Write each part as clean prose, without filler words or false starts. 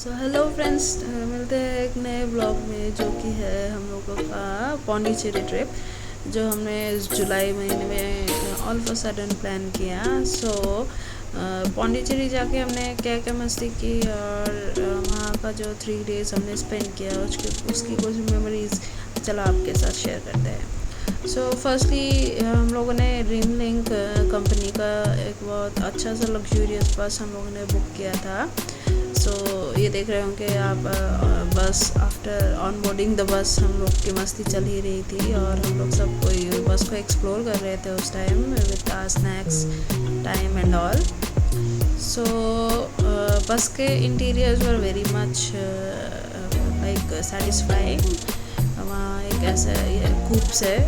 Hello friends, मिलते हैं एक नए ब्लॉग में जो कि है हम लोगों का पौंडीचेरी ट्रिप जो हमने इस जुलाई महीने में all of a sudden plan किया। पौंडीचेरी जाके हमने क्या क्या मस्ती की और वहाँ का जो 3 डेज़ हमने स्पेंड किया उसकी कुछ मेमोरीज़ चलो आपके साथ शेयर करते हैं। फर्स्टली हम लोगों ने ड्रीम लिंक कंपनी का एक बहुत अच्छा सा लग्जूरियस बस हम लोगों ने बुक किया था। ये देख रहे होंगे आप, बस after on boarding the bus हम लोग की मस्ती चल ही रही थी और हम लोग सब कोई बस को एक्सप्लोर कर रहे थे उस time with snacks time and all. Bus के interiors were very much like satisfying. वहाँ एक ऐसा कूप्स है,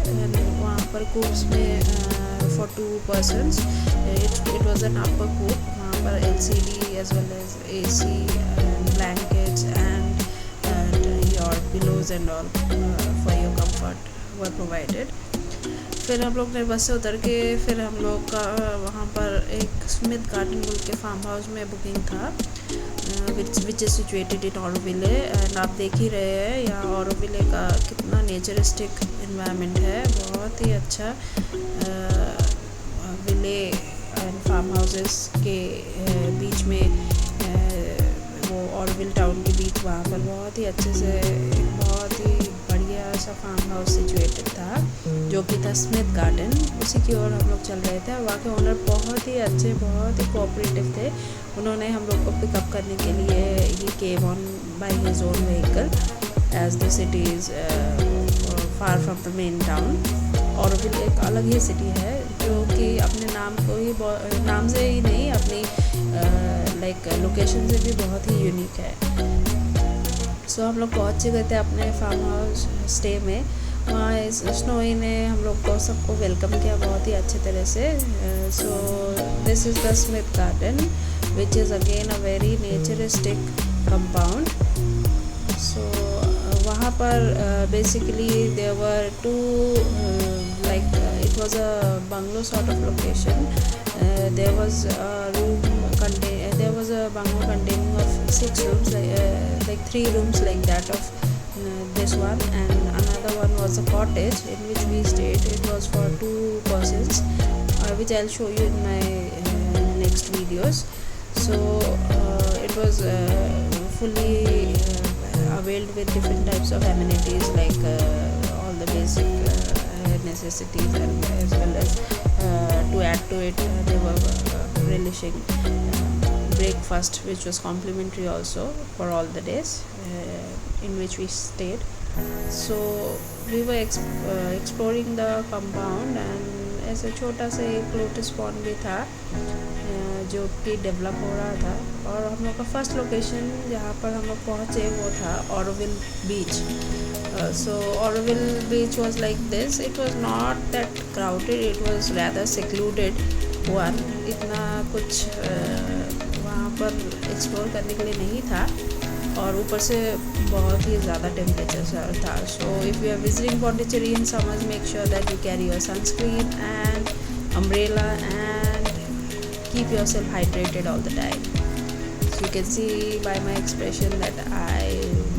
वहाँ पर कूप्स में for 2 persons it was an upper coupe. वहाँ पर LCD as well as AC and blankets and your pillows and all for your comfort were provided। फिर हम लोग ने बस से उतर के फिर हम लोग का वहाँ पर एक स्मिथ गार्डन बोल के फार्म हाउस में बुकिंग था which is situated in Auroville. And आप देख ही रहे हैं यहाँ ऑरोविले का कितना नेचरिस्टिक इन्वायरमेंट है, बहुत ही अच्छा विले एंड फार्म हाउसेस के बीच में वो ऑरोविल टाउन के बीच वहाँ पर बहुत ही अच्छे से बहुत ही बढ़िया सा फार्म हाउस सिचुएटेड था जो कि था स्मिथ गार्डन। उसी की ओर हम लोग चल रहे थे। वहाँ के ओनर बहुत ही अच्छे, बहुत ही कोऑपरेटिव थे। उन्होंने हम लोग को पिकअप करने के लिए ही came on by his own vehicle as the city is far from the main town. Auroville एक अलग ही सिटी है जो कि अपने नाम से ही नहीं, अपनी लाइक लोकेशन से भी बहुत ही यूनिक है। हम लोग पहुँच गए थे अपने फार्म हाउस स्टे में। वहाँ इस स्नोई ने हम लोग को सबको वेलकम किया बहुत ही अच्छे तरह से। This is the Smith garden which is again a very naturistic compound. वहाँ पर basically there were 2 like it was a bungalow sort of location। there was a bungalow containing of 6 rooms, like 3 rooms like that of this one, and another one was a cottage in which we stayed. It was for 2 persons, which I'll show you in my next videos. It was fully availed with different types of amenities like all the basic necessities, and as well as to add to it they were relishing breakfast which was complimentary also for all the days in which we stayed। We were exploring the compound, and ऐसे छोटा सा एक lotus pond भी था जो कि develop हो रहा था। और हम लोग का फर्स्ट लोकेशन जहाँ पर हम लोग पहुँचे वो था ऑरोविल बीच। ऑरोविल बीच was like this। It was not that crowded, it was rather secluded one। इतना कुछ वहाँ पर एक्सप्लोर करने के लिए नहीं था और ऊपर से बहुत ही ज़्यादा टेम्परेचर था। If you are visiting Pondicherry in summers, make sure that you carry your sunscreen and umbrella and keep yourself hydrated all the time। You can see by my expression that I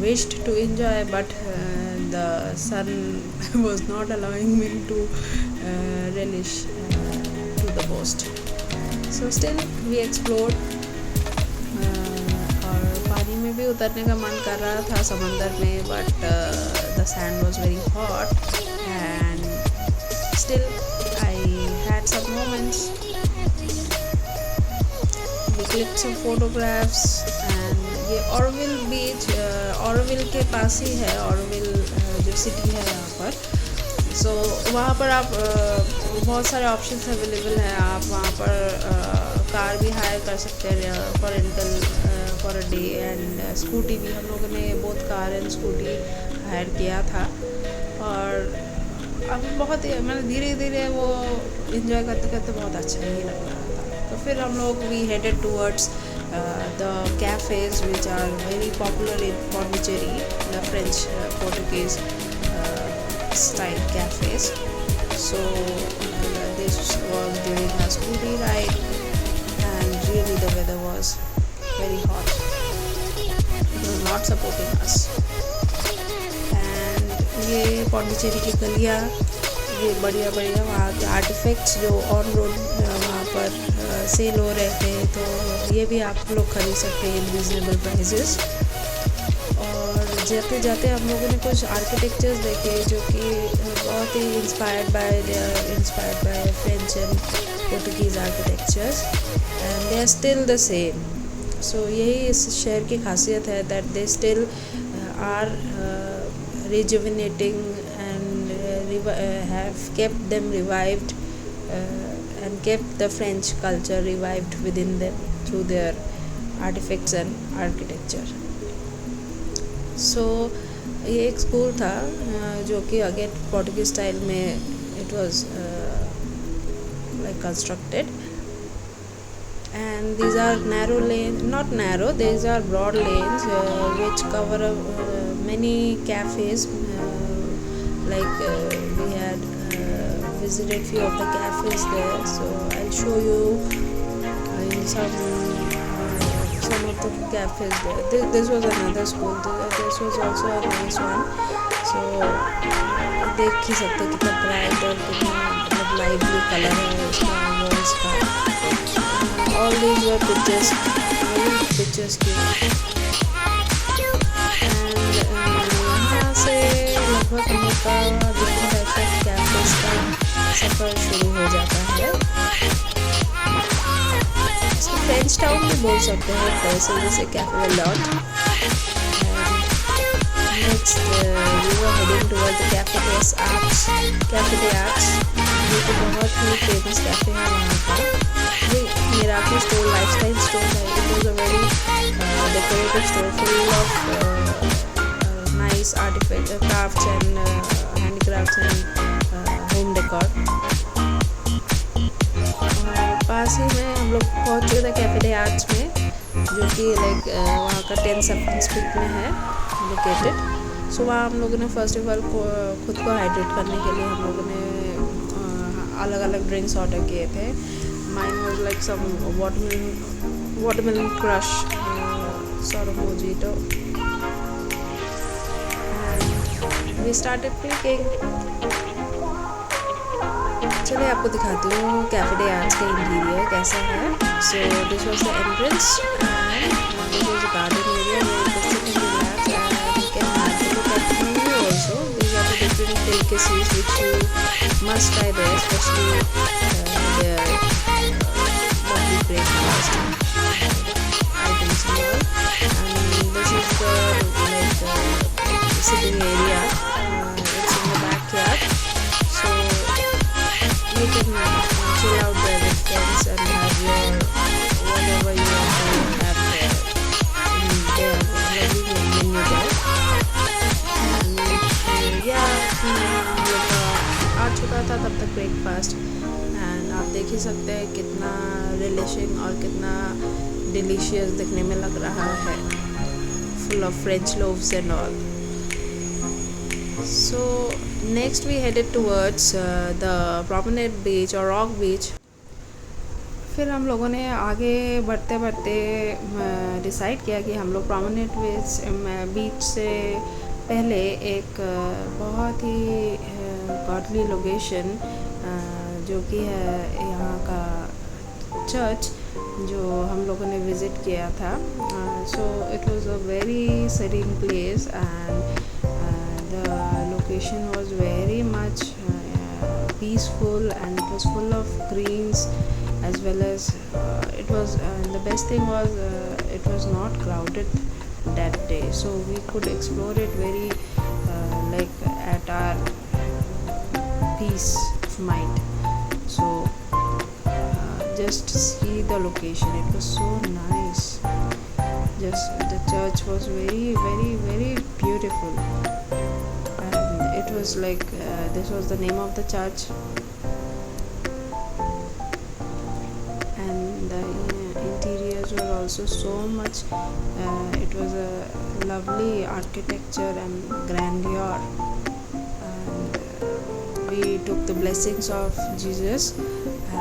wished to enjoy, but the sun was not allowing me to relish to the most। Still we explored। और पानी में भी उतरने का मन कर रहा था समंदर में, but the sand was very hot and still I had some moments। We clicked some photographs and ये ऑरोविल बीच ऑरोविल के पास ही है। ऑरोविल जो सिटी है यहाँ पर। वहाँ पर आप बहुत सारे ऑप्शंस अवेलेबल हैं। आप वहाँ पर कार भी हायर कर सकते हैं for rental for a day, and scooty भी हम लोगों ने both car and scooty hire किया था। और अब बहुत ही मतलब धीरे धीरे वो इंजॉय करते करते बहुत अच्छा ही लग रहा था। तो फिर हम लोग we headed towards the cafes which are very popular in Pondicherry, the French Portuguese style cafes। This was during our scooty ride and really the weather was very hot। not supporting us. And ये पौंडीचेरी की गलियाँ, ये बढ़िया बढ़िया वहाँ के artefacts जो on road वहाँ पर सेल हो रहे थे, तो ये भी आप लोग खरीद सकते हैं इन रीजनेबल प्राइजेस। और जाते जाते हम लोगों ने कुछ आर्किटेक्चर्स देखे जो कि बहुत ही inspired by French and Portuguese architectures, and they are still the same. So यही इस शहर की खासियत है, that they still are rejuvenating and have kept them revived and kept the French culture revived within them through their artifacts and architecture. So ये एक school था जो कि अगेन पोर्टुगीज स्टाइल में it was like constructed, and these are narrow lanes, not narrow, these are broad lanes which cover many cafes, like we had visited few of the cafes there, so I'll show you in some of the cafes there. This was another school, this was also a nice one, so देख ही सकते कितना bright और कितना मतलब light blue colour है उसका walls का। All these were pictures, very pictures की। यहाँ से लगभग हम लोग का डिफरेंट टाइप ऑफ कैफेज का सफ़र शुरू हो जाता है। इसको फ्रेंच टाउन भी बोल सकते हैं दरअसल, जैसे cafe वेलॉट। Next we were heading towards the Cafe des Arts, जो कि बहुत ही फेमस कैफ़े है वहाँ का। ये मिराकल स्टोर, लाइफस्टाइल स्टोर है। It was a very decorative store full of nice artifact, crafts and handicrafts and home decor। और पास ही में हम लोग पहुँच चुके थे कैफे डे आर्ट्स में, जो कि लाइक वहाँ का 10 स्ट्रीट में है लोकेटेड। सो वहाँ हम लोगों ने फर्स्ट ऑफ ऑल खुद को हाइड्रेट करने के लिए हम लोगों ने अलग अलग ड्रिंक्स ऑर्डर किए थे। Mine was like some watermelon crush sort of mojito, and we started drinking. चलिए आपको दिखाती हूँ कैफे डे आर्ट्स का इंटीरियर कैसा है। So this was the entrance and this was the garden area where you can sit and relax and you can have a look at the view also. These are the different delicacies which you must try there, especially their lovely breakfast items and all. And this is the like sitting area. It's in the backyard, so you can chill out there with friends and have your whatever you want to have there. Their lovely menu there. आ चुका था तब तक breakfast, and आप देख ही सकते हैं कितना relishing और कितना डिलीशियस दिखने में लग रहा है, full of French loaves and all. So next we headed towards the promenade beach और रॉक बीच। फिर हम लोगों ने आगे बढ़ते बढ़ते डिसाइड किया कि हम लोग प्रोमेनेड बीच से पहले एक बहुत ही गॉडली लोकेशन जो कि है यहाँ का चर्च जो हम लोगों ने विज़िट किया था। So it was a very serene place, and the location was very much peaceful, and it was full of greens as well as it was the best thing was it was not crowded that day, so we could explore it very like at our peace of mind. So just see the location, it was so nice. Just the church was very very very beautiful, and it was like this was the name of the church, and the interiors were also so much it was a lovely architecture and grandeur, and we took the blessings of Jesus,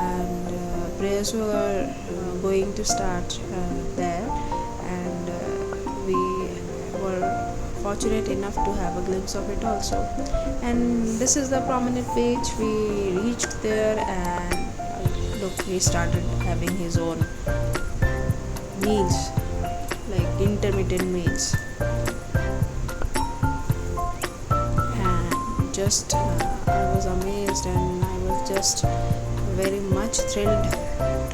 and prayers were going to start there, and we fortunate enough to have a glimpse of it also. And this is the prominent beach. We reached there, and look, he started having his own meals, like intermittent meals. And just I was amazed, and I was just very much thrilled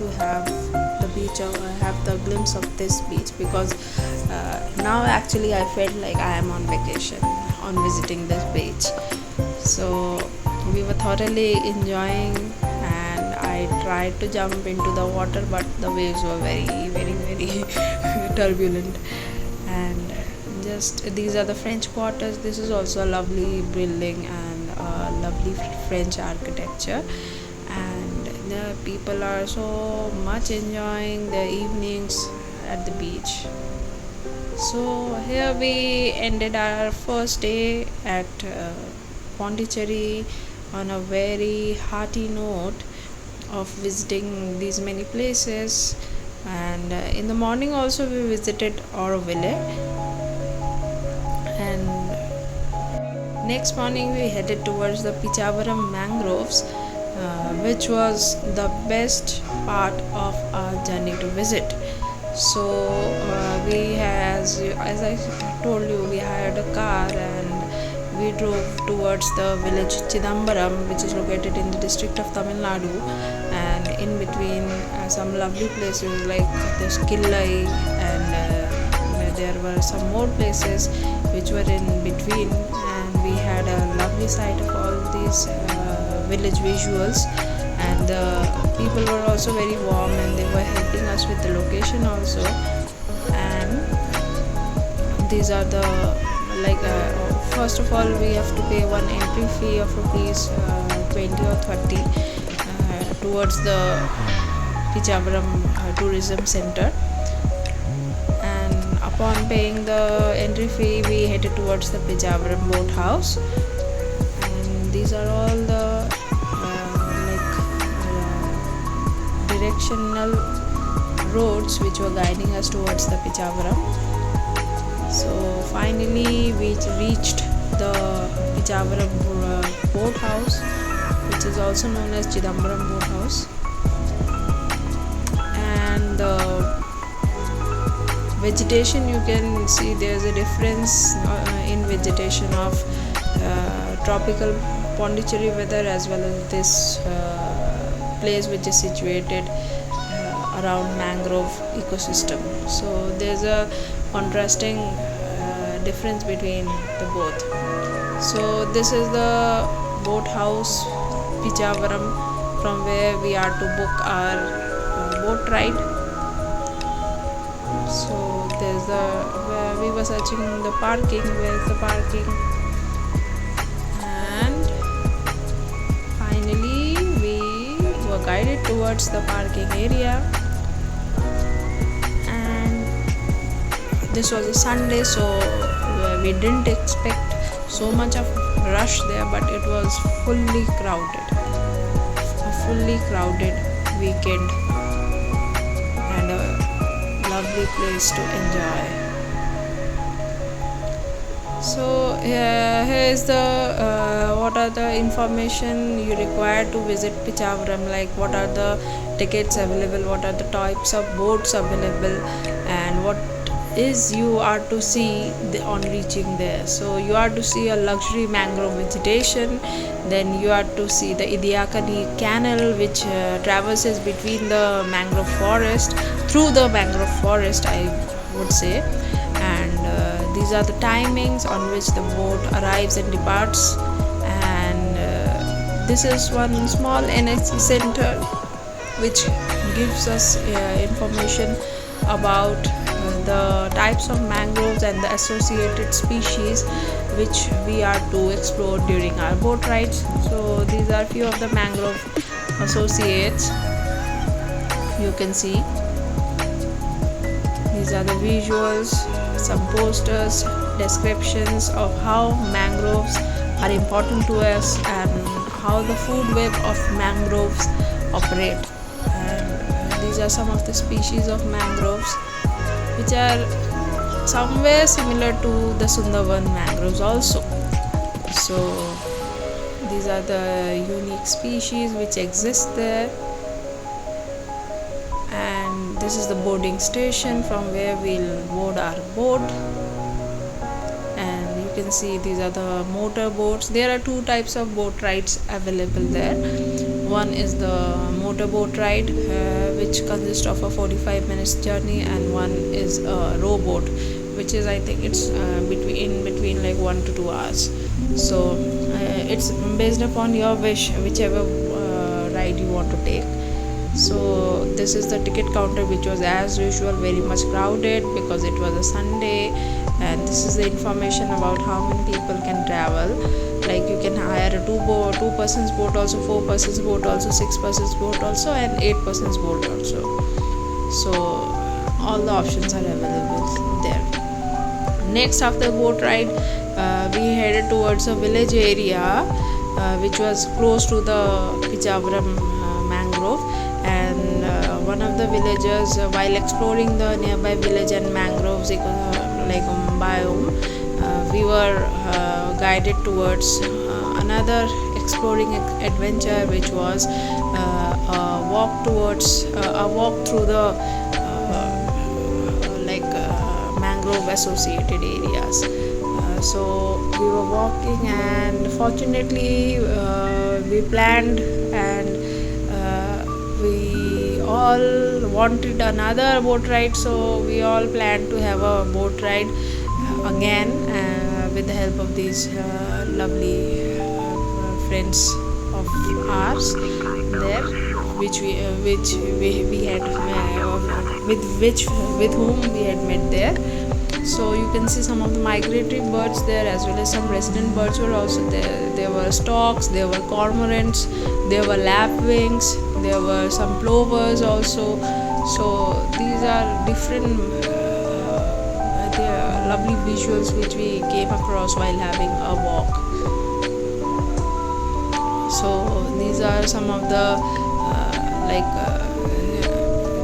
to have the beach, have the glimpse of this beach, because now actually I felt like I am on vacation on visiting this beach. So we were thoroughly enjoying, and I tried to jump into the water, but the waves were very turbulent. And just these are the French quarters. This is also a lovely building and lovely French architecture, and the people are so much enjoying their evenings at the beach. So here we ended our first day at Pondicherry on a very hearty note of visiting these many places. And in the morning also we visited Auroville, and next morning we headed towards the Pichavaram mangroves, which was the best part of our journey to visit. So we as I told you, we hired a car and we drove towards the village Chidambaram, which is located in the district of Tamil Nadu, and in between some lovely places like the Skillai, and there were some more places which were in between, and we had a lovely sight of all these village visuals. And the people were also very warm, and they were helping us with the location also. And these are the first of all we have to pay one entry fee of rupees 20 or 30 towards the Pichavaram tourism center. And upon paying the entry fee, we headed towards the Pichavaram boat house. And these are all the directional roads which were guiding us towards the Pichavaram. So finally we reached the Pichavaram boat house, which is also known as Chidambaram boat house. And the vegetation, you can see there's a difference in vegetation of tropical Pondicherry weather as well as this place which is situated around mangrove ecosystem. So there's a contrasting difference between the both. So this is the boat house Pichavaram, from where we are to book our boat ride. So there's where we were searching the parking. Where's the parking? And finally we were guided towards the parking area. And this was a Sunday, so we didn't expect so much of rush there, but it was fully crowded. A fully crowded weekend and a lovely place to enjoy. So here is the what are the information you require to visit Pichavaram, like what are the tickets available, what are the types of boats available, and what is you are to see on reaching there. So you are to see a luxury mangrove vegetation, then you are to see the Idiakani canal, which traverses between the mangrove forest, through the mangrove forest I would say. And these are the timings on which the boat arrives and departs. And this is one small NHC center which gives us information about the types of mangroves and the associated species which we are to explore during our boat rides. So these are few of the mangrove associates you can see. These are the visuals, some posters, descriptions of how mangroves are important to us and how the food web of mangroves operate. And these are some of the species of mangroves which are somewhere similar to the Sundarban mangroves also. So these are the unique species which exist there. And this is the boarding station from where we'll board our boat. And you can see these are the motor boats. There are two types of boat rides available there. One is the motor boat ride, which consists of a 45 minutes journey, and one is a rowboat, which is, I think it's between like 1 to 2 hours. So it's based upon your wish, whichever ride you want to take. So this is the ticket counter, which was as usual very much crowded because it was a Sunday. And this is the information about how many people can travel. Like you can hire a two persons boat also, 4 persons boat also, 6 persons boat also, and 8 persons boat also. So all the options are available there. Next, after the boat ride, we headed towards a village area which was close to the Pichavaram mangrove. And one of the villagers, while exploring the nearby village and mangroves biome, we were guided towards another exploring adventure, which was a walk through the mangrove associated areas. So we were walking, and fortunately we planned, and we all wanted another boat ride, so we all planned to have a boat ride again with the help of these lovely friends of ours there, with whom we had met there. So you can see some of the migratory birds there, as well as some resident birds were also there. There were storks, there were cormorants, there were lapwings, there were some plovers also. So these are different lovely visuals which we came across while having a walk. So these are some of the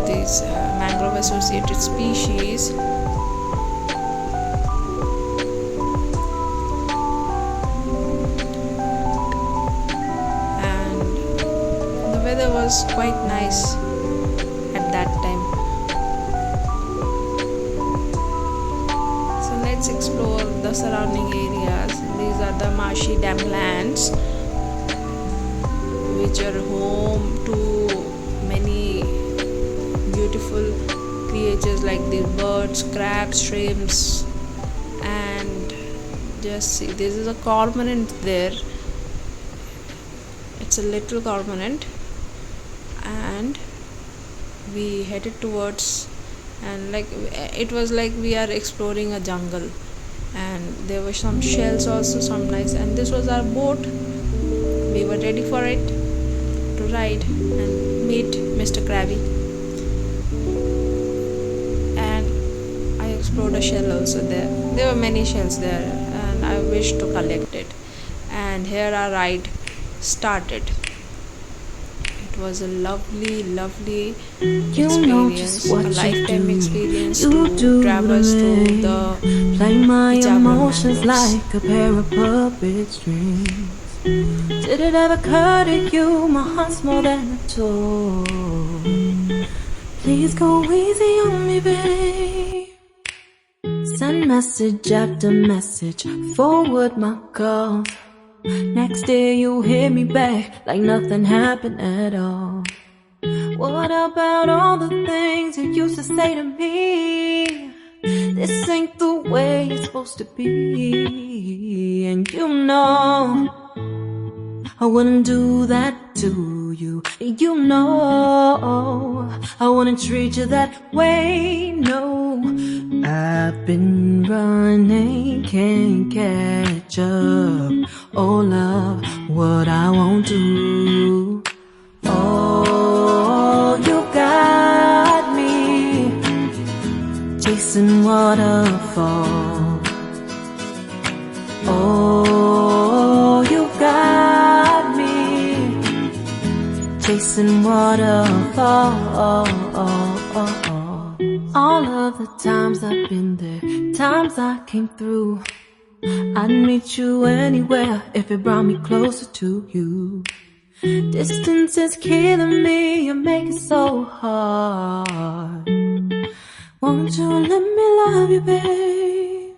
these mangrove associated species. Weather was quite nice at that time. So let's explore the surrounding areas. These are the marshy damlands, which are home to many beautiful creatures like the birds, crabs, shrimps, and just see, this is a cormorant there. It's a little cormorant. And we headed towards, and it was like we are exploring a jungle, and there were some shells also, some nice, and this was our boat. We were ready for it to ride and meet Mr. Krabby. And I explored a shell also there. There were many shells there, and I wished to collect it. And here our ride started. It was a lovely experience, a lifetime experience to traverse through the play my emotions mangroves. like a pair of puppet strings. Did it ever occur to you my heart's more than a toy? Please go easy on me, babe. Send message after message, forward my calls. Next day you hit me back like nothing happened at all. What about all the things you used to say to me? This ain't the way it's supposed to be. And you know I wouldn't do that to you. You know I wouldn't treat you that way, no. I've been running, can't catch up. Oh love, what I won't do. Oh, you got me chasing waterfalls. Oh, you got me chasing waterfalls. All of the times I've been there, times I came through. I'd meet you anywhere if it brought me closer to you. Distance is killing me, you make it so hard. Won't you let me love you, babe?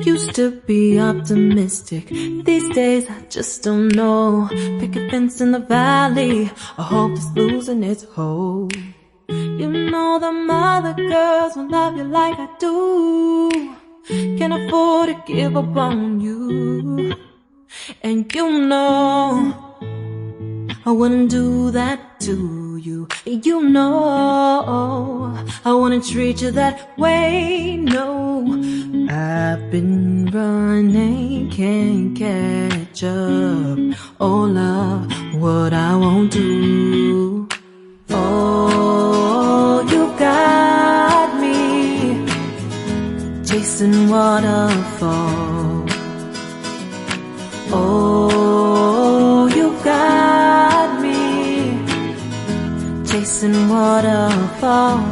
Used to be optimistic, these days I just don't know. Pick a fence in the valley, I hope it's losing its hold. You know them other girls won't love you like I do. Can't afford to give up on you. And you know I wouldn't do that to you. You know I wouldn't treat you that way, no. I've been running, can't catch up. Oh love, what I won't do. Oh, you got me chasing waterfall. Oh, you got me chasing waterfall.